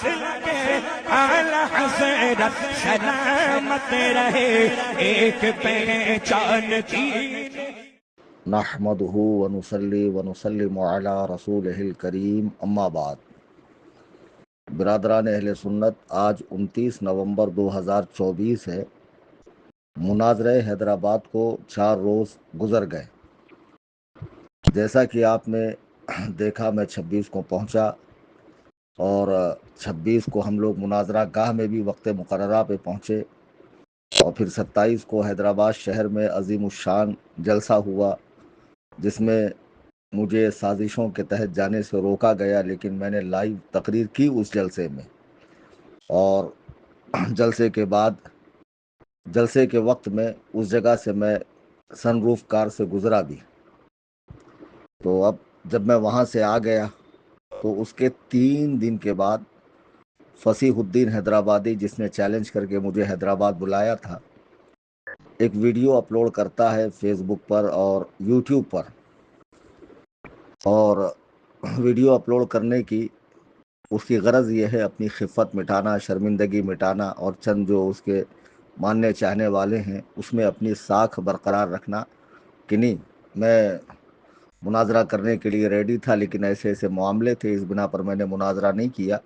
لگے اعلی حضرت سلامت رہے ایک پہچان کی۔ نحمدہ ونصلی ونسلم علی رسولہ الکریم، اما بعد۔ برادران اہل سنت، آج 29 نومبر 2024 ہے۔ مناظرہ حیدرآباد کو 4 روز گزر گئے۔ جیسا کہ آپ نے دیکھا، میں 26 کو پہنچا اور 26 کو ہم لوگ مناظرہ گاہ میں بھی وقت مقررہ پہ پہنچے، اور پھر 27 کو حیدرآباد شہر میں عظیم الشان جلسہ ہوا، جس میں مجھے سازشوں کے تحت جانے سے روکا گیا، لیکن میں نے لائیو تقریر کی اس جلسے میں، اور جلسے کے وقت میں اس جگہ سے میں سن روف کار سے گزرا بھی۔ تو اب جب میں وہاں سے آ گیا تو اس کے 3 دن کے بعد فصیح الدین حیدرآبادی، جس نے چیلنج کر کے مجھے حیدرآباد بلایا تھا، ایک ویڈیو اپلوڈ کرتا ہے فیس بک پر اور یوٹیوب پر، اور ویڈیو اپلوڈ کرنے کی اس کی غرض یہ ہے اپنی خفت مٹانا، شرمندگی مٹانا، اور چند جو اس کے ماننے چاہنے والے ہیں اس میں اپنی ساکھ برقرار رکھنا کہ نہیں، میں مناظرہ کرنے کے لیے ریڈی تھا، لیکن ایسے ایسے معاملے تھے، اس بنا پر میں نے مناظرہ نہیں کیا۔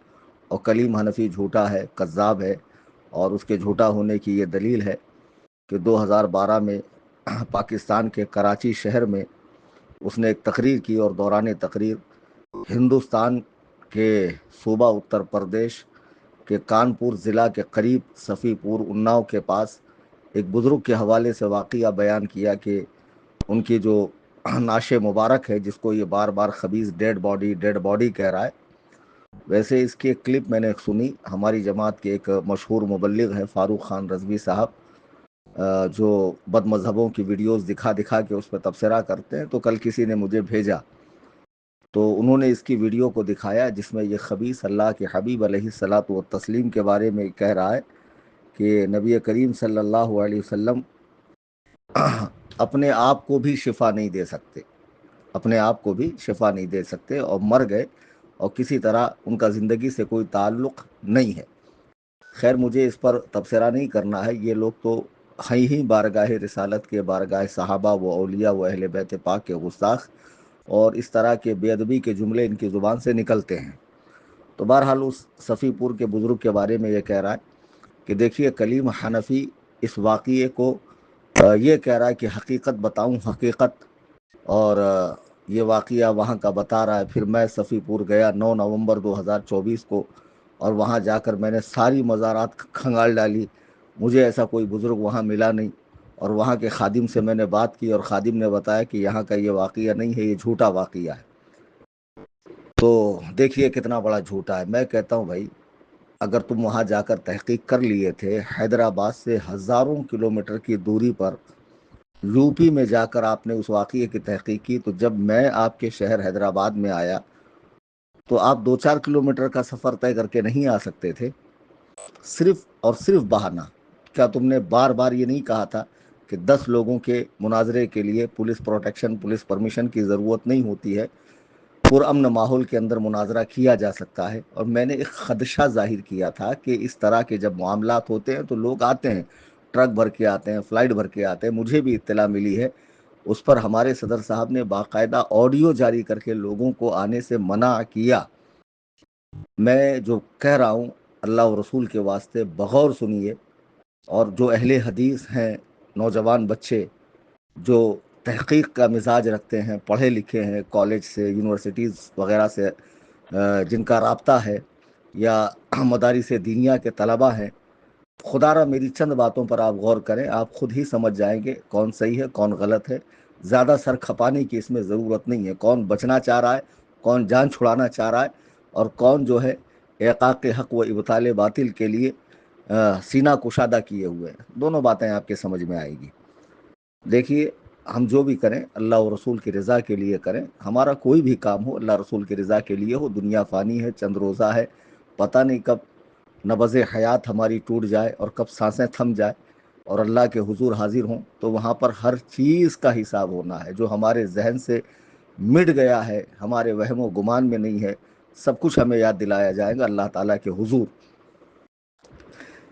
اور کلیم حنفی جھوٹا ہے، کذاب ہے، اور اس کے جھوٹا ہونے کی یہ دلیل ہے کہ 2012 میں پاکستان کے کراچی شہر میں اس نے ایک تقریر کی، اور دوران تقریر ہندوستان کے صوبہ اتر پردیش کے کانپور ضلع کے قریب صفی پور اناؤ کے پاس ایک بزرگ کے حوالے سے واقعہ بیان کیا کہ ان کی جو نعش مبارک ہے، جس کو یہ بار بار خبیث ڈیڈ باڈی کہہ رہا ہے، ویسے اس کی ایک کلپ میں نے سنی۔ ہماری جماعت کے ایک مشہور مبلغ ہے فاروق خان رضوی صاحب، جو بد مذہبوں کی ویڈیوز دکھا کے اس پہ تبصرہ کرتے ہیں، تو کل کسی نے مجھے بھیجا، تو انہوں نے اس کی ویڈیو کو دکھایا جس میں یہ خبیث اللہ کے حبیب علیہ الصلاۃ والتسلیم کے بارے میں کہہ رہا ہے کہ نبی کریم صلی اللہ علیہ وسلم اپنے آپ کو بھی شفا نہیں دے سکتے، اور مر گئے، اور کسی طرح ان کا زندگی سے کوئی تعلق نہیں ہے۔ خیر، مجھے اس پر تبصرہ نہیں کرنا ہے، یہ لوگ تو ہیں ہی بارگاہ رسالت کے، بارگاہ صحابہ و اولیاء و اہل بیت پاک کے گستاخ، اور اس طرح کے بے ادبی کے جملے ان کی زبان سے نکلتے ہیں۔ تو بہرحال اس صفی پور کے بزرگ کے بارے میں یہ کہہ رہا ہے کہ دیکھیے، کلیم حنفی اس واقعے کو یہ کہہ رہا ہے کہ حقیقت بتاؤں، حقیقت، اور یہ واقعہ وہاں کا بتا رہا ہے۔ پھر میں صفی پور گیا 9 نومبر 2024 کو، اور وہاں جا کر میں نے ساری مزارات کھنگال ڈالی، مجھے ایسا کوئی بزرگ وہاں ملا نہیں، اور وہاں کے خادم سے میں نے بات کی، اور خادم نے بتایا کہ یہاں کا یہ واقعہ نہیں ہے، یہ جھوٹا واقعہ ہے۔ تو دیکھیے کتنا بڑا جھوٹا ہے۔ میں کہتا ہوں بھائی، اگر تم وہاں جا کر تحقیق کر لیے تھے، حیدرآباد سے ہزاروں کلومیٹر کی دوری پر یو پی میں جا کر آپ نے اس واقعے کی تحقیق کی، تو جب میں آپ کے شہر حیدرآباد میں آیا تو آپ 2-4 کلومیٹر کا سفر طے کر کے نہیں آ سکتے تھے؟ صرف اور صرف بہانہ۔ کیا تم نے بار بار یہ نہیں کہا تھا کہ 10 لوگوں کے مناظرے کے لیے پولیس پروٹیکشن، پولیس پرمیشن کی ضرورت نہیں ہوتی ہے، پرامن ماحول کے اندر مناظرہ کیا جا سکتا ہے؟ اور میں نے ایک خدشہ ظاہر کیا تھا کہ اس طرح کے جب معاملات ہوتے ہیں تو لوگ آتے ہیں، ٹرک بھر کے آتے ہیں، فلائٹ بھر کے آتے ہیں۔ مجھے بھی اطلاع ملی ہے، اس پر ہمارے صدر صاحب نے باقاعدہ آڈیو جاری کر کے لوگوں کو آنے سے منع کیا۔ میں جو کہہ رہا ہوں اللہ و رسول کے واسطے بغور سنیے، اور جو اہل حدیث ہیں، نوجوان بچے جو تحقیق کا مزاج رکھتے ہیں، پڑھے لکھے ہیں، کالج سے، یونیورسٹیز وغیرہ سے جن کا رابطہ ہے، یا مدارس دینیہ کے طلبہ ہیں، خدا را میری چند باتوں پر آپ غور کریں، آپ خود ہی سمجھ جائیں گے کون صحیح ہے کون غلط ہے۔ زیادہ سر کھپانے کی اس میں ضرورت نہیں ہے، کون بچنا چاہ رہا ہے، کون جان چھڑانا چاہ رہا ہے، اور کون جو ہے احقاق حق و ابطال باطل کے لیے سینہ کشادہ کیے ہوئے ہیں۔ دونوں باتیں آپ کے سمجھ میں آئے گی۔ دیکھیے، ہم جو بھی کریں اللہ و رسول کی رضا کے لیے کریں، ہمارا کوئی بھی کام ہو اللہ رسول کی رضا کے لیے ہو۔ دنیا فانی ہے، چند روزہ ہے، پتہ نہیں کب نبض حیات ہماری ٹوٹ جائے اور کب سانسیں تھم جائے اور اللہ کے حضور حاضر ہوں، تو وہاں پر ہر چیز کا حساب ہونا ہے۔ جو ہمارے ذہن سے مٹ گیا ہے، ہمارے وہم و گمان میں نہیں ہے، سب کچھ ہمیں یاد دلایا جائے گا اللہ تعالیٰ کے حضور۔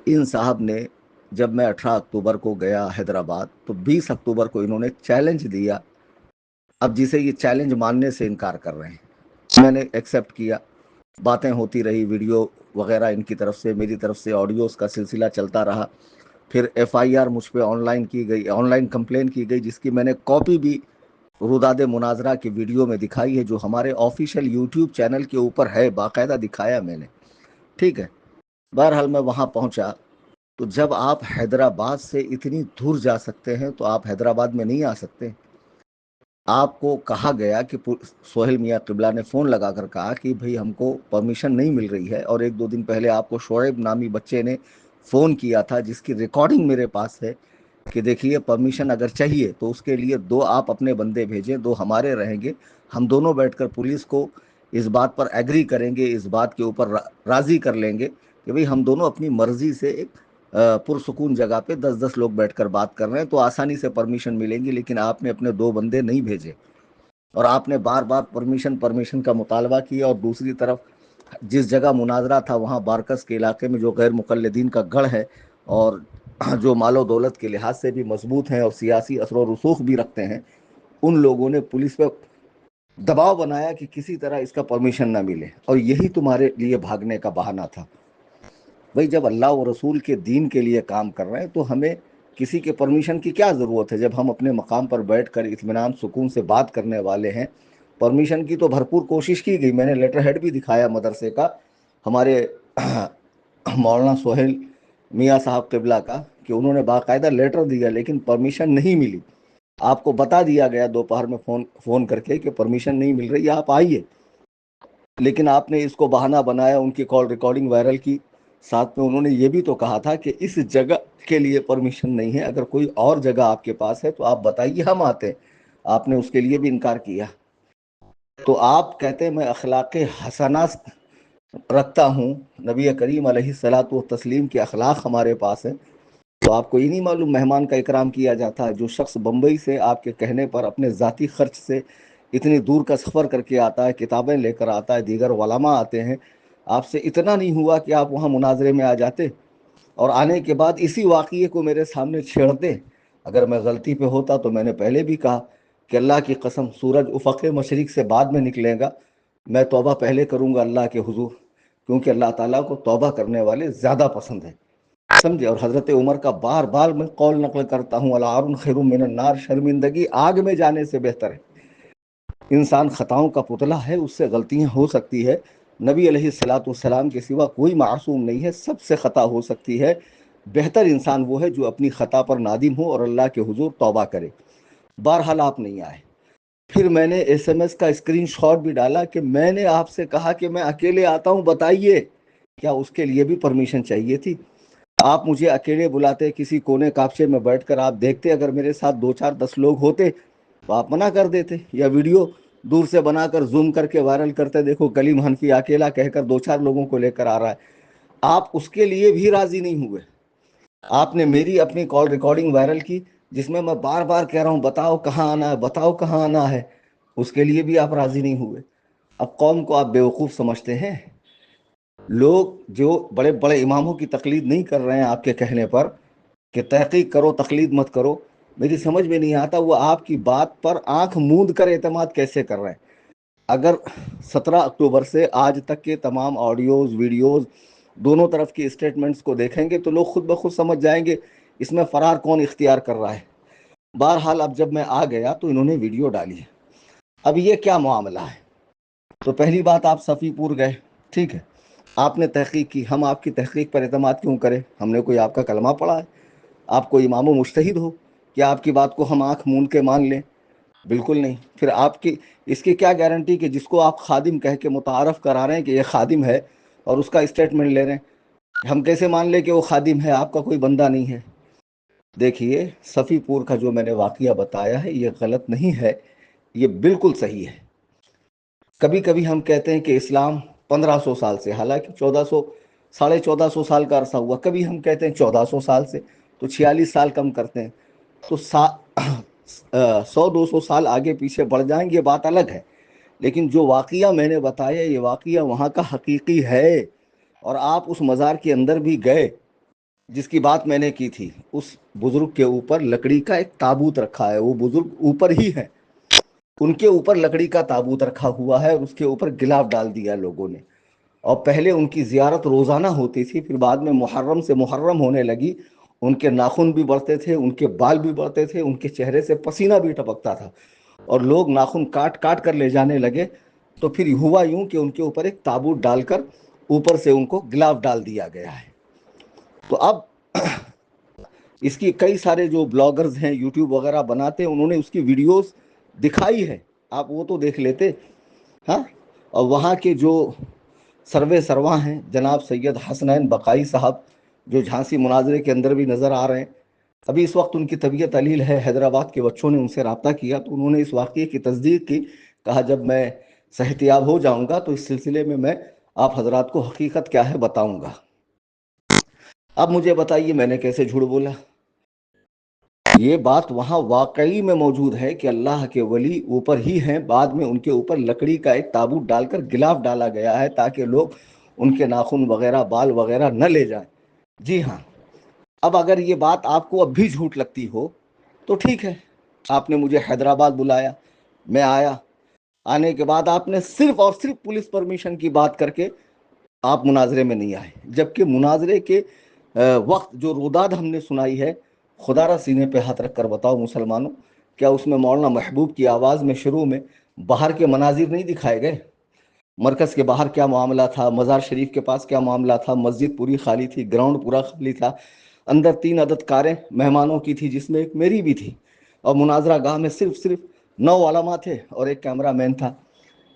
ان صاحب نے جب میں 18 اکتوبر کو گیا حیدرآباد تو 20 اکتوبر کو انہوں نے چیلنج دیا، اب جسے یہ چیلنج ماننے سے انکار کر رہے ہیں۔ میں نے ایکسیپٹ کیا، باتیں ہوتی رہی، ویڈیو وغیرہ ان کی طرف سے، میری طرف سے آڈیوز کا سلسلہ چلتا رہا۔ پھر ایف آئی آر مجھ پہ آن لائن کی گئی، آن لائن کمپلین کی گئی، جس کی میں نے کاپی بھی روداد مناظرہ کی ویڈیو میں دکھائی ہے، جو ہمارے آفیشیل یوٹیوب چینل کے اوپر ہے، باقاعدہ دکھایا میں نے، ٹھیک ہے۔ بہرحال میں وہاں پہنچا تو جب آپ حیدرآباد سے اتنی دور جا سکتے ہیں تو آپ حیدرآباد میں نہیں آ سکتے۔ آپ کو کہا گیا کہ سہیل میاں قبلہ نے فون لگا کر کہا کہ بھئی ہم کو پرمیشن نہیں مل رہی ہے، اور 1-2 دن پہلے آپ کو شعیب نامی بچے نے فون کیا تھا، جس کی ریکارڈنگ میرے پاس ہے، کہ دیکھیے پرمیشن اگر چاہیے تو اس کے لیے 2 آپ اپنے بندے بھیجیں، 2 ہمارے رہیں گے، ہم دونوں بیٹھ کر پولیس کو اس بات پر ایگری کریں گے، اس بات کے اوپر راضی کر لیں گے کہ بھئی ہم دونوں اپنی مرضی سے ایک پرسکون جگہ پہ 10-10 لوگ بیٹھ کر بات کر رہے ہیں تو آسانی سے پرمیشن ملیں گی، لیکن آپ نے اپنے 2 بندے نہیں بھیجے، اور آپ نے بار بار پرمیشن کا مطالبہ کیا، اور دوسری طرف جس جگہ مناظرہ تھا وہاں بارکس کے علاقے میں جو غیر مقلدین کا گڑھ ہے، اور جو مال و دولت کے لحاظ سے بھی مضبوط ہیں اور سیاسی اثر و رسوخ بھی رکھتے ہیں، ان لوگوں نے پولیس پہ دباؤ بنایا کہ کسی طرح اس کا پرمیشن نہ ملے، اور یہی تمہارے لیے بھاگنے کا بہانہ تھا۔ بھئی جب اللہ و رسول کے دین کے لیے کام کر رہے ہیں تو ہمیں کسی کے پرمیشن کی کیا ضرورت ہے؟ جب ہم اپنے مقام پر بیٹھ کر اطمینان سکون سے بات کرنے والے ہیں، پرمیشن کی تو بھرپور کوشش کی گئی۔ میں نے لیٹر ہیڈ بھی دکھایا مدرسے کا، ہمارے مولانا سہیل میاں صاحب قبلہ کا، کہ انہوں نے باقاعدہ لیٹر دیا لیکن پرمیشن نہیں ملی۔ آپ کو بتا دیا گیا دوپہر میں فون کر کے کہ پرمیشن نہیں مل رہی، آپ آئیے، لیکن آپ نے اس کو بہانہ بنایا۔ ان کی کال ریکارڈنگ وائرل کی، ساتھ میں انہوں نے یہ بھی تو کہا تھا کہ اس جگہ کے لیے پرمیشن نہیں ہے، اگر کوئی اور جگہ آپ کے پاس ہے تو آپ بتائیے، ہم آتے ہیں۔ آپ نے اس کے لیے بھی انکار کیا۔ تو آپ کہتے ہیں میں اخلاق حسنہ رکھتا ہوں، نبی کریم علیہ الصلاۃ والتسلیم کے اخلاق ہمارے پاس ہیں، تو آپ کو یہ نہیں معلوم مہمان کا اکرام کیا جاتا ہے؟ جو شخص بمبئی سے آپ کے کہنے پر اپنے ذاتی خرچ سے اتنی دور کا سفر کر کے آتا ہے، کتابیں لے کر آتا ہے، دیگر علماء آتے ہیں، آپ سے اتنا نہیں ہوا کہ آپ وہاں مناظرے میں آ جاتے، اور آنے کے بعد اسی واقعے کو میرے سامنے چھیڑتے؟ اگر میں غلطی پہ ہوتا تو میں نے پہلے بھی کہا کہ اللہ کی قسم سورج افق مشرق سے بعد میں نکلے گا، میں توبہ پہلے کروں گا اللہ کے حضور، کیونکہ اللہ تعالیٰ کو توبہ کرنے والے زیادہ پسند ہیں، سمجھے؟ اور حضرت عمر کا بار بار میں قول نقل کرتا ہوں، العار خیر من النار، شرمندگی آگ میں جانے سے بہتر ہے۔ انسان خطاؤں کا پتلا ہے، اس سے غلطیاں ہو سکتی ہے، نبی علیہ الصلاۃ والسلام کے سوا کوئی معصوم نہیں ہے، سب سے خطا ہو سکتی ہے، بہتر انسان وہ ہے جو اپنی خطا پر نادم ہو اور اللہ کے حضور توبہ کرے۔ بہرحال آپ نہیں آئے۔ پھر میں نے ایس ایم ایس کا اسکرین شاٹ بھی ڈالا کہ میں نے آپ سے کہا کہ میں اکیلے آتا ہوں، بتائیے کیا اس کے لیے بھی پرمیشن چاہیے تھی؟ آپ مجھے اکیلے بلاتے، کسی کونے کاپچے میں بیٹھ کر آپ دیکھتے، اگر میرے ساتھ 2-4-10 لوگ ہوتے تو آپ منع کر دیتے، یا ویڈیو دور سے بنا کر زوم کر کے وائرل کرتے، دیکھو کلیم حنفی اکیلا کہہ کر 2-4 لوگوں کو لے کر آ رہا ہے۔ آپ اس کے لیے بھی راضی نہیں ہوئے۔ آپ نے میری اپنی کال ریکارڈنگ وائرل کی، جس میں بار بار کہہ رہا ہوں بتاؤ کہاں آنا ہے، بتاؤ کہاں آنا ہے، اس کے لیے بھی آپ راضی نہیں ہوئے۔ اب قوم کو آپ بیوقوف سمجھتے ہیں؟ لوگ جو بڑے بڑے اماموں کی تقلید نہیں کر رہے ہیں آپ کے کہنے پر کہ تحقیق کرو تقلید مت کرو، میری سمجھ میں نہیں آتا وہ آپ کی بات پر آنکھ موند کر اعتماد کیسے کر رہے ہیں۔ اگر 17 اکتوبر سے آج تک کے تمام آڈیوز ویڈیوز دونوں طرف کی اسٹیٹمنٹس کو دیکھیں گے تو لوگ خود بخود سمجھ جائیں گے اس میں فرار کون اختیار کر رہا ہے۔ بہرحال اب جب میں آ گیا تو انہوں نے ویڈیو ڈالی ہے۔ اب یہ کیا معاملہ ہے؟ تو پہلی بات، آپ صفی پور گئے، ٹھیک ہے، آپ نے تحقیق کی، ہم آپ کی تحقیق پر اعتماد کیوں کریں؟ ہم نے کوئی آپ کا کلمہ پڑھا ہے؟ آپ کوئی امام و مجتہد ہو کہ آپ کی بات کو ہم آنکھ موند کے مان لیں؟ بالکل نہیں۔ پھر آپ کی اس کی کیا گارنٹی کہ جس کو آپ خادم کہہ کے متعارف کرا رہے ہیں کہ یہ خادم ہے اور اس کا اسٹیٹمنٹ لے رہے ہیں، ہم کیسے مان لیں کہ وہ خادم ہے، آپ کا کوئی بندہ نہیں ہے؟ دیکھیے صفی پور کا جو میں نے واقعہ بتایا ہے یہ غلط نہیں ہے، یہ بالکل صحیح ہے۔ کبھی کبھی ہم کہتے ہیں کہ اسلام 1500 سال سے، حالانکہ 1400 سال کا عرصہ ہوا، کبھی ہم کہتے ہیں 1400 سال سے، تو 46 سال کم کرتے ہیں تو 100-200 سال آگے پیچھے بڑھ جائیں گے، یہ بات الگ ہے، لیکن جو واقعہ میں نے بتایا یہ واقعہ وہاں کا حقیقی ہے، اور آپ اس مزار کے اندر بھی گئے جس کی بات میں نے کی تھی، اس بزرگ کے اوپر لکڑی کا ایک تابوت رکھا ہے، وہ بزرگ اوپر ہی ہے، ان کے اوپر لکڑی کا تابوت رکھا ہوا ہے اور اس کے اوپر گلاف ڈال دیا لوگوں نے، اور پہلے ان کی زیارت روزانہ ہوتی تھی، پھر بعد میں محرم سے محرم ہونے لگی، ان کے ناخن بھی بڑھتے تھے، ان کے بال بھی بڑھتے تھے، ان کے چہرے سے پسینہ بھی ٹپکتا تھا، اور لوگ ناخن کاٹ کاٹ کر لے جانے لگے، تو پھر ہوا یوں کہ ان کے اوپر ایک تابوت ڈال کر اوپر سے ان کو گلاف ڈال دیا گیا ہے۔ تو اب اس کی کئی سارے جو بلاگرز ہیں یوٹیوب وغیرہ بناتے ہیں، انہوں نے اس کی ویڈیوز دکھائی ہے، آپ وہ تو دیکھ لیتے ہاں۔ اور وہاں کے جو سروے سرواں ہیں جناب سید حسنین بقائی صاحب، جو جھانسی مناظرے کے اندر بھی نظر آ رہے ہیں، ابھی اس وقت ان کی طبیعت علیل ہے، حیدرآباد کے بچوں نے ان سے رابطہ کیا تو انہوں نے اس واقعے کی تصدیق کی، کہا جب میں صحتیاب ہو جاؤں گا تو اس سلسلے میں آپ حضرات کو حقیقت کیا ہے بتاؤں گا۔ اب مجھے بتائیے میں نے کیسے جھوٹ بولا؟ یہ بات وہاں واقعی میں موجود ہے کہ اللہ کے ولی اوپر ہی ہیں، بعد میں ان کے اوپر لکڑی کا ایک تابوت ڈال کر گلاف ڈالا گیا ہے تاکہ لوگ ان کے ناخن وغیرہ بال وغیرہ نہ لے جائیں۔ جی ہاں، اب اگر یہ بات آپ کو اب بھی جھوٹ لگتی ہو تو ٹھیک ہے، آپ نے مجھے حیدرآباد بلایا، میں آیا، آنے کے بعد آپ نے صرف اور صرف پولیس پرمیشن کی بات کر کے آپ مناظرے میں نہیں آئے، جبکہ مناظرے کے وقت جو روداد ہم نے سنائی ہے، خدا را سینے پہ ہاتھ رکھ کر بتاؤ مسلمانوں، کیا اس میں مولانا محبوب کی آواز میں شروع میں باہر کے مناظر نہیں دکھائے گئے؟ مرکز کے باہر کیا معاملہ تھا، مزار شریف کے پاس کیا معاملہ تھا، مسجد پوری خالی تھی، گراؤنڈ پورا خالی تھا، اندر 3 عدد کاریں مہمانوں کی تھی جس میں ایک میری بھی تھی، اور مناظرہ گاہ میں صرف 9 علماء تھے اور ایک کیمرہ مین تھا۔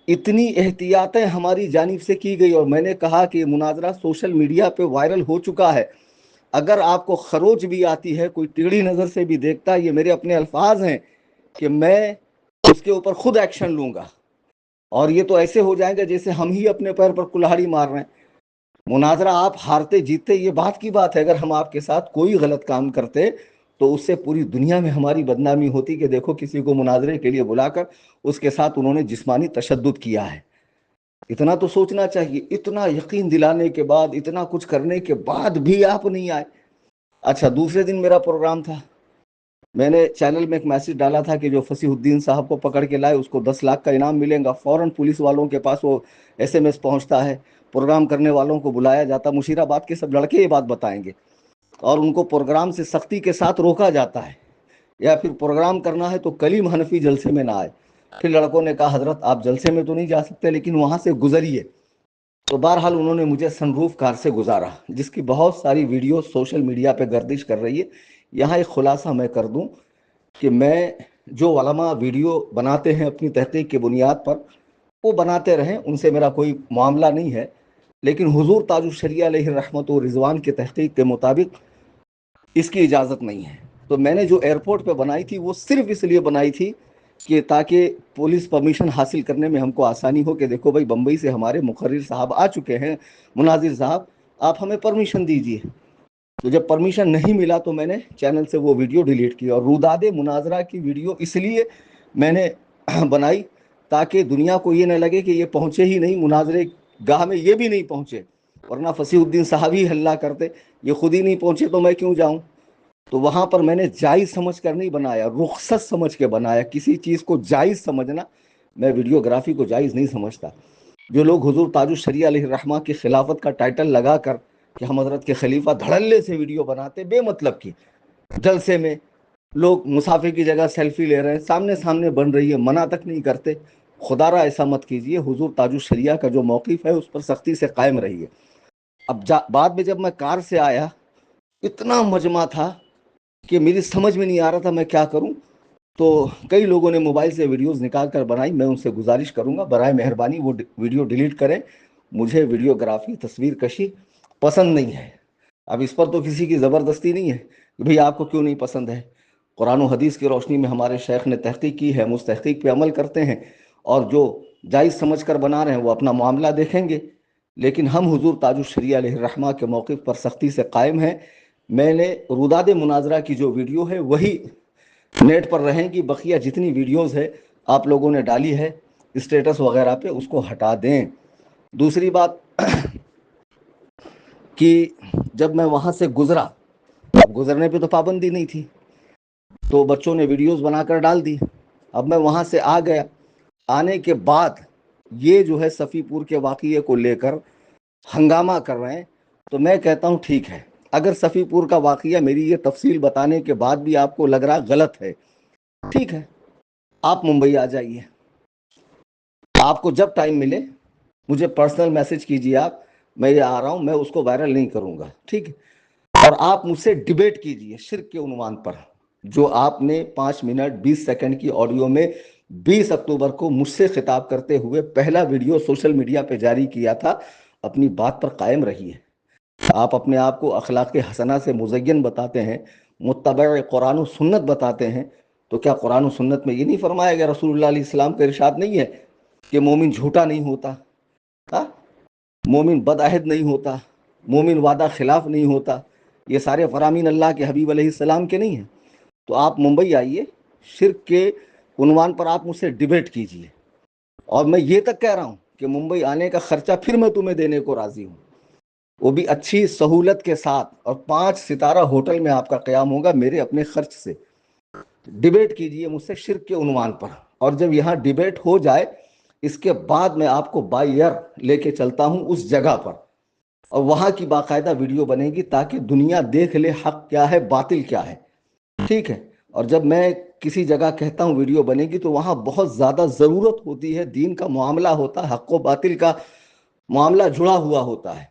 اتنی احتیاطیں ہماری جانب سے کی گئی، اور میں نے کہا کہ یہ مناظرہ سوشل میڈیا پہ وائرل ہو چکا ہے، اگر آپ کو خروچ بھی آتی ہے، کوئی ٹیڑھی نظر سے بھی دیکھتا ہے، یہ میرے اپنے الفاظ ہیں کہ میں اس کے اوپر خود ایکشن لوں گا، اور یہ تو ایسے ہو جائے گا جیسے ہم ہی اپنے پیر پر کلہاڑی مار رہے ہیں۔ مناظرہ آپ ہارتے جیتتے یہ بات کی بات ہے، اگر ہم آپ کے ساتھ کوئی غلط کام کرتے تو اس سے پوری دنیا میں ہماری بدنامی ہوتی کہ دیکھو کسی کو مناظرے کے لیے بلا کر اس کے ساتھ انہوں نے جسمانی تشدد کیا ہے۔ اتنا تو سوچنا چاہیے، اتنا یقین دلانے کے بعد، اتنا کچھ کرنے کے بعد بھی آپ نہیں آئے۔ اچھا، دوسرے دن میرا پروگرام تھا، میں نے چینل میں ایک میسج ڈالا تھا کہ جو فصیح الدین صاحب کو پکڑ کے لائے اس کو 10 لاکھ کا انعام ملے گا، فوراً پولیس والوں کے پاس وہ SMS پہنچتا ہے، پروگرام کرنے والوں کو بلایا جاتا، مشیر آباد کے سب لڑکے یہ بات بتائیں گے، اور ان کو پروگرام سے سختی کے ساتھ روکا جاتا ہے، یا پھر پروگرام کرنا ہے تو کلیم حنفی جلسے میں نہ آئے۔ پھر لڑکوں نے کہا حضرت آپ جلسے میں تو نہیں جا سکتے لیکن وہاں سے گزریے، تو بہرحال انہوں نے مجھے سن روف کار سے گزارا، جس کی بہت ساری ویڈیو سوشل میڈیا پہ گردش کر رہی ہے۔ یہاں ایک خلاصہ میں کر دوں کہ میں جو علماء ویڈیو بناتے ہیں اپنی تحقیق کی بنیاد پر وہ بناتے رہیں، ان سے میرا کوئی معاملہ نہیں ہے، لیکن حضور تاج الشریعہ علیہ رحمت و رضوان کے تحقیق کے مطابق اس کی اجازت نہیں ہے۔ تو میں نے جو ایئرپورٹ پہ بنائی تھی وہ صرف اس لیے بنائی تھی کہ تاکہ پولیس پرمیشن حاصل کرنے میں ہم کو آسانی ہو کہ دیکھو بھائی بمبئی سے ہمارے مقرر صاحب آ چکے ہیں، مناظر صاحب آپ ہمیں پرمیشن دیجیے۔ تو جب پرمیشن نہیں ملا تو میں نے چینل سے وہ ویڈیو ڈیلیٹ کی، اور روداد مناظرہ کی ویڈیو اس لیے میں نے بنائی تاکہ دنیا کو یہ نہ لگے کہ یہ پہنچے ہی نہیں، مناظرے گاہ میں یہ بھی نہیں پہنچے، ورنہ فصیح الدین صاحب ہی ہلہ کرتے، یہ خود ہی نہیں پہنچے تو میں کیوں جاؤں۔ تو وہاں پر میں نے جائز سمجھ کر نہیں بنایا، رخصت سمجھ کے بنایا۔ کسی چیز کو جائز سمجھنا، میں ویڈیوگرافی کو جائز نہیں سمجھتا۔ جو لوگ حضور تاج الشریعہ علیہ الرحمہ کی خلافت کا ٹائٹل لگا کر کہ ہم حضرت کے خلیفہ دھڑلے سے ویڈیو بناتے بے مطلب کی، جلسے میں لوگ مسافر کی جگہ سیلفی لے رہے ہیں، سامنے سامنے بن رہی ہے، منع تک نہیں کرتے، خدا را ایسا مت کیجئے۔ حضور تاج الشریعہ کا جو موقف ہے اس پر سختی سے قائم رہیے۔ اب بعد میں جب میں کار سے آیا اتنا مجمع تھا کہ میری سمجھ میں نہیں آ رہا تھا میں کیا کروں، تو کئی لوگوں نے موبائل سے ویڈیوز نکال کر بنائی۔ میں ان سے گزارش کروں گا برائے مہربانی وہ ویڈیو ڈیلیٹ کریں، مجھے ویڈیوگرافی تصویر کشی پسند نہیں ہے۔ اب اس پر تو کسی کی زبردستی نہیں ہے کہ بھئی آپ کو کیوں نہیں پسند ہے، قرآن و حدیث کی روشنی میں ہمارے شیخ نے تحقیق کی ہے، ہم اس تحقیق پہ عمل کرتے ہیں، اور جو جائز سمجھ کر بنا رہے ہیں وہ اپنا معاملہ دیکھیں گے، لیکن ہم حضور تاج الشریعہ علیہ الرحمہ کے موقف پر سختی سے قائم ہیں۔ میں نے روداد مناظرہ کی جو ویڈیو ہے وہی نیٹ پر رہیں گی، بقیہ جتنی ویڈیوز ہے آپ لوگوں نے ڈالی ہے اسٹیٹس وغیرہ پہ اس کو ہٹا دیں۔ دوسری بات کہ جب میں وہاں سے گزرا، اب گزرنے پہ تو پابندی نہیں تھی، تو بچوں نے ویڈیوز بنا کر ڈال دی۔ اب میں وہاں سے آ گیا، آنے کے بعد یہ جو ہے صفی پور کے واقعے کو لے کر ہنگامہ کر رہے ہیں، تو میں کہتا ہوں ٹھیک ہے، اگر صفی پور کا واقعہ میری یہ تفصیل بتانے کے بعد بھی آپ کو لگ رہا غلط ہے، ٹھیک ہے، آپ ممبئی آ جائیے، آپ کو جب ٹائم ملے مجھے پرسنل میسج کیجیے، آپ میں یہ آ رہا ہوں، میں اس کو وائرل نہیں کروں گا، ٹھیک ہے، اور آپ مجھ سے ڈیبیٹ کیجیے شرک کے عنوان پر، جو آپ نے 5 منٹ 20 سیکنڈ کی آڈیو میں 20 اکتوبر کو مجھ سے خطاب کرتے ہوئے پہلا ویڈیو سوشل میڈیا پہ جاری کیا تھا، اپنی بات پر قائم رہیے۔ آپ اپنے آپ کو اخلاق حسنہ سے مزین بتاتے ہیں، متبع قرآن و سنت بتاتے ہیں، تو کیا قرآن و سنت میں یہ نہیں فرمایا گیا، رسول اللہ علیہ السلام کا ارشاد نہیں ہے کہ مومن جھوٹا نہیں ہوتا، مومن بدعہد نہیں ہوتا، مومن وعدہ خلاف نہیں ہوتا؟ یہ سارے فرامین اللہ کے حبیب علیہ السلام کے نہیں ہیں؟ تو آپ ممبئی آئیے، شرک کے عنوان پر آپ مجھ سے ڈیبیٹ کیجیے، اور میں یہ تک کہہ رہا ہوں کہ ممبئی آنے کا خرچہ پھر میں تمہیں دینے کو راضی ہوں، وہ بھی اچھی سہولت کے ساتھ، اور 5 ستارہ ہوٹل میں آپ کا قیام ہوگا میرے اپنے خرچ سے۔ ڈیبیٹ کیجیے مجھ سے شرک کے عنوان پر، اور جب یہاں ڈیبیٹ ہو جائے اس کے بعد میں آپ کو بائی ایئر لے کے چلتا ہوں اس جگہ پر، اور وہاں کی باقاعدہ ویڈیو بنے گی تاکہ دنیا دیکھ لے حق کیا ہے باطل کیا ہے، ٹھیک ہے۔ اور جب میں کسی جگہ کہتا ہوں ویڈیو بنے گی تو وہاں بہت زیادہ ضرورت ہوتی ہے، دین کا معاملہ ہوتا ہے، حق و باطل کا معاملہ جڑا ہوا ہوتا ہے،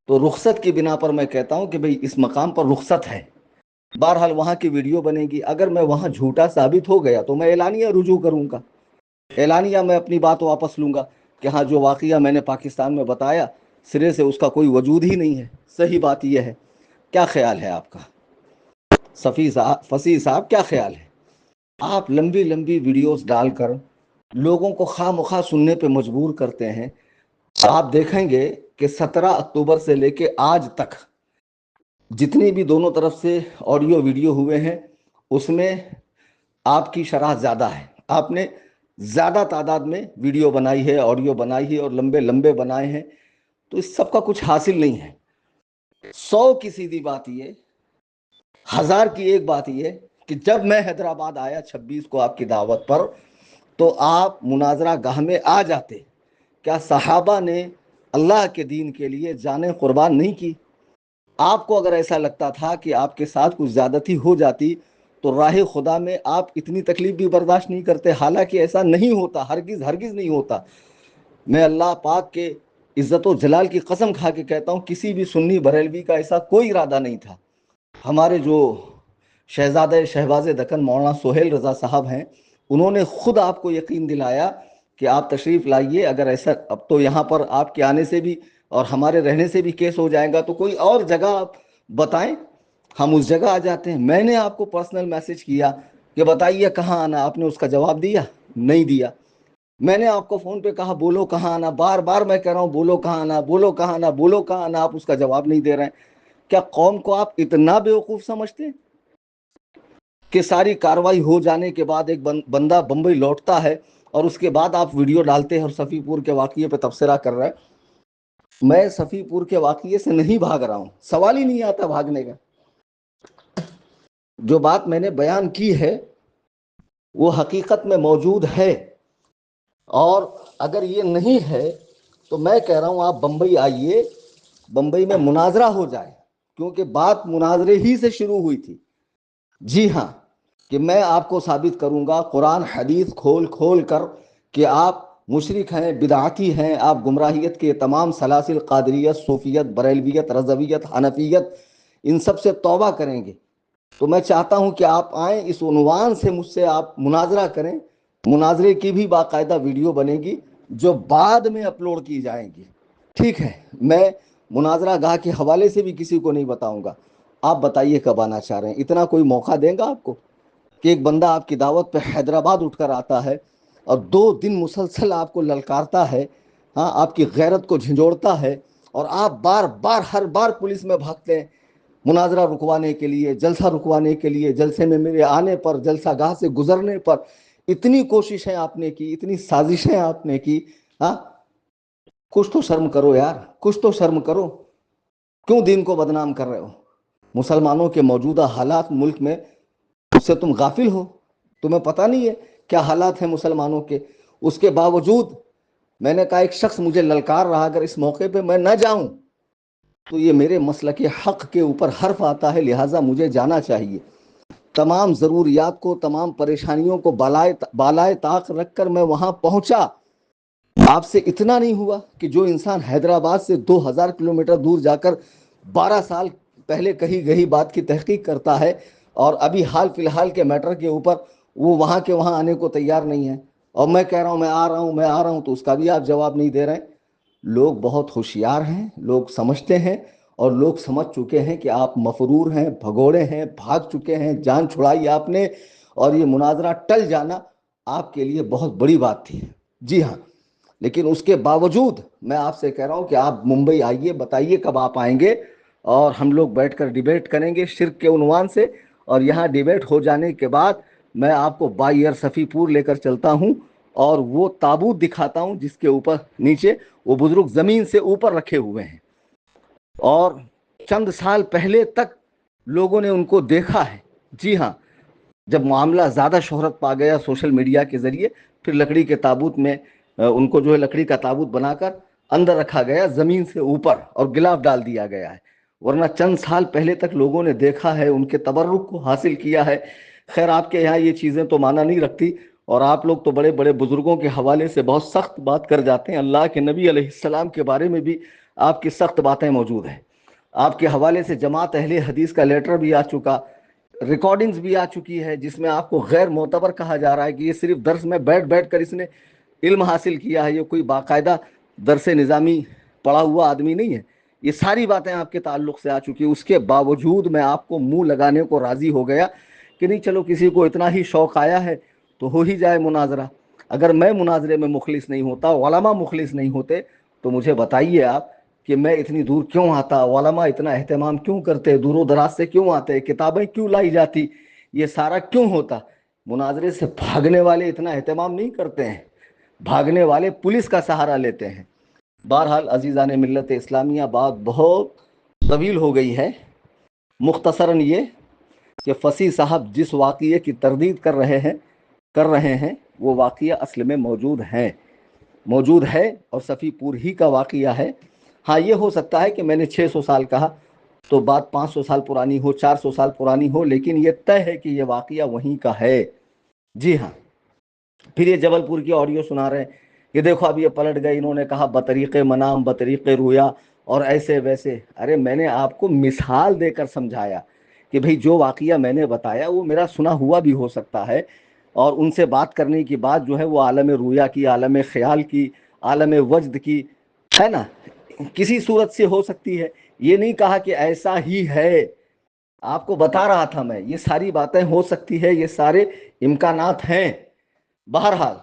تو رخصت کی بنا پر میں کہتا ہوں کہ بھئی اس مقام پر رخصت ہے۔ بہرحال وہاں کی ویڈیو بنے گی، اگر میں وہاں جھوٹا ثابت ہو گیا تو میں اعلانیہ رجوع کروں گا، اعلانیہ میں اپنی بات واپس لوں گا کہ ہاں جو واقعہ میں نے پاکستان میں بتایا سرے سے اس کا کوئی وجود ہی نہیں ہے، صحیح بات یہ ہے۔ کیا خیال ہے آپ کا فصیح صاحب، کیا خیال ہے؟ آپ لمبی لمبی ویڈیوز ڈال کر لوگوں کو خواہ مخواہ سننے پہ مجبور کرتے ہیں۔ آپ دیکھیں گے کہ 17 اکتوبر سے لے کے آج تک جتنی بھی دونوں طرف سے آڈیو ویڈیو ہوئے ہیں اس میں آپ کی شرح زیادہ ہے، آپ نے زیادہ تعداد میں ویڈیو بنائی ہے، آڈیو بنائی ہے، اور لمبے لمبے بنائے ہیں، تو اس سب کا کچھ حاصل نہیں ہے۔ 100 کی سیدھی بات یہ، 1000 کی ایک بات یہ کہ جب میں حیدرآباد آیا 26 کو آپ کی دعوت پر، تو آپ مناظرہ گاہ میں آ جاتے، کیا صحابہ نے اللہ کے دین کے لیے جانیں قربان نہیں کی؟ آپ کو اگر ایسا لگتا تھا کہ آپ کے ساتھ کچھ زیادتی ہو جاتی تو راہ خدا میں آپ اتنی تکلیف بھی برداشت نہیں کرتے، حالانکہ ایسا نہیں ہوتا، ہرگز ہرگز نہیں ہوتا۔ میں اللہ پاک کے عزت و جلال کی قسم کھا کے کہتا ہوں کسی بھی سنی بریلوی کا ایسا کوئی ارادہ نہیں تھا۔ ہمارے جو شہزادہ شہباز دکن مولانا سہیل رضا صاحب ہیں، انہوں نے خود آپ کو یقین دلایا کہ آپ تشریف لائیے، اگر ایسا اب تو یہاں پر آپ کے آنے سے بھی اور ہمارے رہنے سے بھی کیس ہو جائے گا، تو کوئی اور جگہ آپ بتائیں، ہم اس جگہ آ جاتے ہیں۔ میں نے آپ کو پرسنل میسج کیا کہ بتائیے کہاں آنا، آپ نے اس کا جواب دیا نہیں دیا۔ میں نے آپ کو فون پہ کہا بولو کہاں آنا، بار بار میں کہہ رہا ہوں بولو کہاں آنا، بولو کہاں آنا، بولو کہاں آنا، آپ اس کا جواب نہیں دے رہے ہیں۔ کیا قوم کو آپ اتنا بیوقوف سمجھتے ہیں کہ ساری کاروائی ہو جانے کے بعد ایک بندہ بمبئی لوٹتا ہے اور اس کے بعد آپ ویڈیو ڈالتے ہیں اور صفی پور کے واقعے پہ تبصرہ کر رہے ہیں؟ میں صفی پور کے واقعے سے نہیں بھاگ رہا ہوں، سوال ہی نہیں آتا بھاگنے کا۔ جو بات میں نے بیان کی ہے وہ حقیقت میں موجود ہے، اور اگر یہ نہیں ہے تو میں کہہ رہا ہوں آپ بمبئی آئیے، بمبئی میں مناظرہ ہو جائے، کیونکہ بات مناظرے ہی سے شروع ہوئی تھی۔ جی ہاں، کہ میں آپ کو ثابت کروں گا قرآن حدیث کھول کھول کر کہ آپ مشرک ہیں، بدعتی ہیں، آپ گمراہیت کے تمام سلاسل قادریت، صوفیت، بریلویت، رضویت، حنفیت، ان سب سے توبہ کریں گے۔ تو میں چاہتا ہوں کہ آپ آئیں، اس عنوان سے مجھ سے آپ مناظرہ کریں، مناظرے کی بھی باقاعدہ ویڈیو بنے گی جو بعد میں اپلوڈ کی جائیں گی، ٹھیک ہے۔ میں مناظرہ گاہ کے حوالے سے بھی کسی کو نہیں بتاؤں گا۔ آپ بتائیے کب آنا چاہ رہے ہیں؟ اتنا کوئی موقع دیں گا آپ کو کہ ایک بندہ آپ کی دعوت پہ حیدرآباد اٹھ کر آتا ہے اور 2 دن مسلسل آپ کو للکارتا ہے، ہاں، آپ کی غیرت کو جھنجھوڑتا ہے، اور آپ بار بار ہر بار پولیس میں بھاگتے ہیں مناظرہ رکوانے کے لیے، جلسہ رکوانے کے لیے، جلسے میں میرے آنے پر، جلسہ گاہ سے گزرنے پر اتنی کوششیں آپ نے کی, اتنی سازشیں آپ نے کی, ہاں کچھ تو شرم کرو یار, کچھ تو شرم کرو. کیوں دین کو بدنام کر رہے ہو؟ مسلمانوں کے موجودہ حالات ملک میں, اس سے تم غافل ہو؟ تمہیں پتہ نہیں ہے کیا حالات ہیں مسلمانوں کے؟ اس کے باوجود میں نے کہا ایک شخص مجھے للکار رہا, اگر اس موقع پہ میں نہ جاؤں تو یہ میرے مسلک حق کے اوپر حرف آتا ہے, لہٰذا مجھے جانا چاہیے. تمام ضروریات کو, تمام پریشانیوں کو بالائے طاق رکھ کر میں وہاں پہنچا. آپ سے اتنا نہیں ہوا کہ جو انسان حیدرآباد سے 2000 کلومیٹر دور جا کر 12 سال پہلے کہی گئی بات کی تحقیق کرتا ہے, اور ابھی حال فی الحال کے میٹر کے اوپر وہ وہاں کے وہاں آنے کو تیار نہیں ہے, اور میں کہہ رہا ہوں میں آ رہا ہوں, میں آ رہا ہوں, تو اس کا بھی آپ جواب نہیں دے رہے ہیں. لوگ بہت ہوشیار ہیں, لوگ سمجھتے ہیں, اور لوگ سمجھ چکے ہیں کہ آپ مفرور ہیں, بھگوڑے ہیں, بھاگ چکے ہیں, جان چھڑائی آپ نے, اور یہ مناظرہ ٹل جانا آپ کے لیے بہت بڑی بات تھی. جی ہاں, لیکن اس کے باوجود میں آپ سے کہہ رہا ہوں کہ آپ ممبئی آئیے, بتائیے کب آپ آئیں گے, اور ہم لوگ بیٹھ کر ڈیبیٹ کریں گے شرک کے عنوان سے. اور یہاں ڈیبیٹ ہو جانے کے بعد میں آپ کو بائی ایئر صفی پور لے کر چلتا ہوں, اور وہ تابوت دکھاتا ہوں جس کے اوپر نیچے وہ بزرگ زمین سے اوپر رکھے ہوئے ہیں, اور چند سال پہلے تک لوگوں نے ان کو دیکھا ہے. جی ہاں, جب معاملہ زیادہ شہرت پا گیا سوشل میڈیا کے ذریعے, پھر لکڑی کے تابوت میں ان کو جو ہے لکڑی کا تابوت بنا کر اندر رکھا گیا زمین سے اوپر, اور گلاف ڈال دیا گیا ہے. ورنہ چند سال پہلے تک لوگوں نے دیکھا ہے, ان کے تبرک کو حاصل کیا ہے. خیر آپ کے یہاں یہ چیزیں تو مانا نہیں رکھتی, اور آپ لوگ تو بڑے بڑے بزرگوں کے حوالے سے بہت سخت بات کر جاتے ہیں. اللہ کے نبی علیہ السلام کے بارے میں بھی آپ کی سخت باتیں موجود ہیں. آپ کے حوالے سے جماعت اہل حدیث کا لیٹر بھی آ چکا, ریکارڈنگز بھی آ چکی ہے, جس میں آپ کو غیر معتبر کہا جا رہا ہے کہ یہ صرف درس میں بیٹھ بیٹھ کر اس نے علم حاصل کیا ہے, یہ کوئی باقاعدہ درس نظامی پڑھا ہوا آدمی نہیں ہے. یہ ساری باتیں آپ کے تعلق سے آ چکی. اس کے باوجود میں آپ کو منہ لگانے کو راضی ہو گیا کہ نہیں چلو کسی کو اتنا ہی شوق آیا ہے تو ہو ہی جائے مناظرہ. اگر میں مناظرے میں مخلص نہیں ہوتا, علماء مخلص نہیں ہوتے, تو مجھے بتائیے آپ کہ میں اتنی دور کیوں آتا, علماء اتنا اہتمام کیوں کرتے, دور و دراز سے کیوں آتے, کتابیں کیوں لائی جاتی, یہ سارا کیوں ہوتا. مناظرے سے بھاگنے والے اتنا اہتمام نہیں کرتے ہیں, بھاگنے والے پولیس کا سہارا لیتے ہیں. بہرحال عزیزان ملت اسلامیہ, بات بہت طویل ہو گئی ہے. مختصراً یہ کہ فصیح صاحب جس واقعے کی تردید کر رہے ہیں وہ واقعہ اصل میں موجود ہے, اور صفی پور ہی کا واقعہ ہے. ہاں یہ ہو سکتا ہے کہ میں نے 600 سال کہا تو بات 500 سال پرانی ہو, 400 سال پرانی ہو, لیکن یہ طے ہے کہ یہ واقعہ وہیں کا ہے. جی ہاں, پھر یہ جبل پور کی آڈیو سنا رہے ہیں, یہ دیکھو اب یہ پلٹ گئے, انہوں نے کہا بطریق منام بطریق رویا اور ایسے ویسے. ارے میں نے آپ کو مثال دے کر سمجھایا کہ بھئی جو واقعہ میں نے بتایا وہ میرا سنا ہوا بھی ہو سکتا ہے, اور ان سے بات کرنے کی بات جو ہے وہ عالم رویا کی, عالم خیال کی, عالم وجد کی ہے نا, کسی صورت سے ہو سکتی ہے. یہ نہیں کہا کہ ایسا ہی ہے, آپ کو بتا رہا تھا میں یہ ساری باتیں ہو سکتی ہے, یہ سارے امکانات ہیں. بہرحال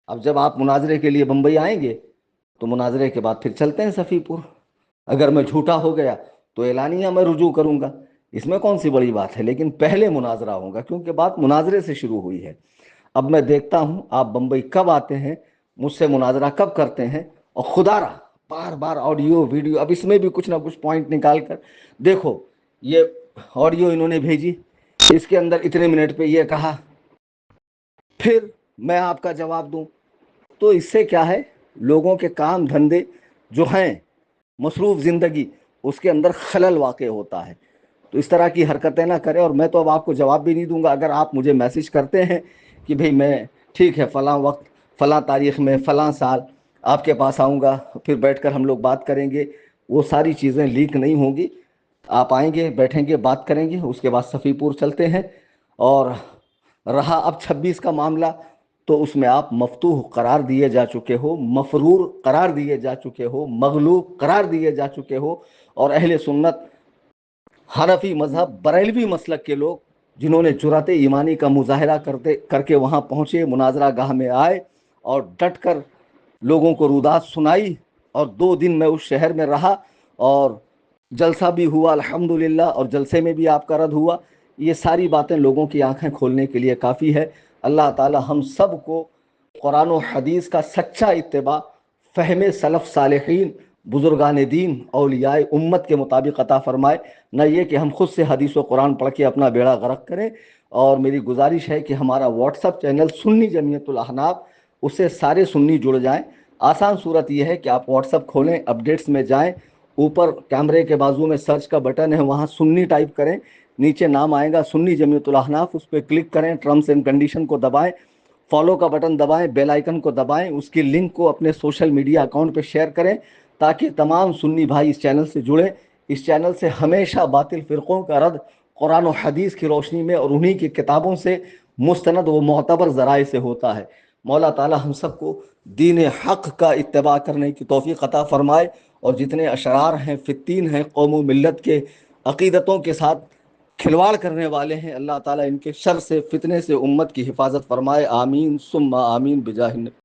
اب جب آپ مناظرے کے لیے بمبئی آئیں گے تو مناظرے کے بعد پھر چلتے ہیں صفی پور. اگر میں جھوٹا ہو گیا تو اعلانیہ میں رجوع کروں گا, اس میں کون سی بڑی بات ہے, لیکن پہلے مناظرہ ہوگا کیونکہ بات مناظرے سے شروع ہوئی ہے. اب میں دیکھتا ہوں آپ بمبئی کب آتے ہیں, مجھ سے مناظرہ کب کرتے ہیں, اور خدا رہا بار بار آڈیو ویڈیو, اب اس میں بھی کچھ نہ کچھ پوائنٹ نکال کر دیکھو. یہ آڈیو انہوں نے بھیجی, اس کے اندر اتنے منٹ پہ یہ کہا, پھر میں آپ کا جواب دوں. تو اس سے کیا ہے, لوگوں کے کام دھندے جو ہیں, مصروف زندگی, اس کے اندر خلل واقع ہوتا ہے. تو اس طرح کی حرکتیں نہ کریں, اور میں تو اب آپ کو جواب بھی نہیں دوں گا. اگر آپ مجھے میسج کرتے ہیں کہ بھئی میں ٹھیک ہے فلاں وقت فلاں تاریخ میں فلاں سال آپ کے پاس آؤں گا, پھر بیٹھ کر ہم لوگ بات کریں گے, وہ ساری چیزیں لیک نہیں ہوں گی. آپ آئیں گے, بیٹھیں گے, بات کریں گے, اس کے بعد صفی پور چلتے ہیں. اور رہا اب 26 کا معاملہ, تو اس میں آپ مفتوح قرار دیے جا چکے ہو, مفرور قرار دیے جا چکے ہو, مغلوب قرار دیے جا چکے ہو. اور اہل سنت حنفی مذہب بریلوی مسلک کے لوگ جنہوں نے جرأت ایمانی کا مظاہرہ کر کے وہاں پہنچے, مناظرہ گاہ میں آئے اور ڈٹ کر لوگوں کو رودات سنائی, اور 2 دن میں اس شہر میں رہا, اور جلسہ بھی ہوا الحمدللہ, اور جلسے میں بھی آپ کا رد ہوا. یہ ساری باتیں لوگوں کی آنکھیں کھولنے کے لیے کافی ہے. اللہ تعالی ہم سب کو قرآن و حدیث کا سچا اتباع فہم سلف صالحین بزرگان دین اولیاء امت کے مطابق عطا فرمائے، نہ یہ کہ ہم خود سے حدیث و قرآن پڑھ کے اپنا بیڑا غرق کریں۔ اور میری گزارش ہے کہ ہمارا واٹس اپ چینل سنی جمعیت الاحناف، اس سے سارے سنی جڑ جائیں۔ آسان صورت یہ ہے کہ آپ واٹس اپ کھولیں، اپڈیٹس میں جائیں، اوپر کیمرے کے بازو میں سرچ کا بٹن ہے، وہاں سنی ٹائپ کریں، نیچے نام آئے گا سنی جمعیت الاحناف، اس پہ کلک کریں، ٹرمز اینڈ کنڈیشن کو دبائیں، فالو کا بٹن دبائیں، بیل آئیکن کو دبائیں، اس کی لنک کو اپنے سوشل میڈیا اکاؤنٹ پہ شیئر کریں تاکہ تمام سنی بھائی اس چینل سے جڑیں۔ اس چینل سے ہمیشہ باطل فرقوں کا رد قرآن و حدیث کی روشنی میں اور انہی کی کتابوں سے مستند و معتبر ذرائع سے ہوتا ہے۔ مولا تعالی ہم سب کو دین حق کا اتباع کرنے کی توفیق عطا فرمائے، اور جتنے اشرار ہیں، فتین ہیں، قوم و ملت کے عقیدتوں کے ساتھ کھلواڑ کرنے والے ہیں، اللہ تعالیٰ ان کے شر سے فتنے سے امت کی حفاظت فرمائے، آمین ثم آمین بجاہ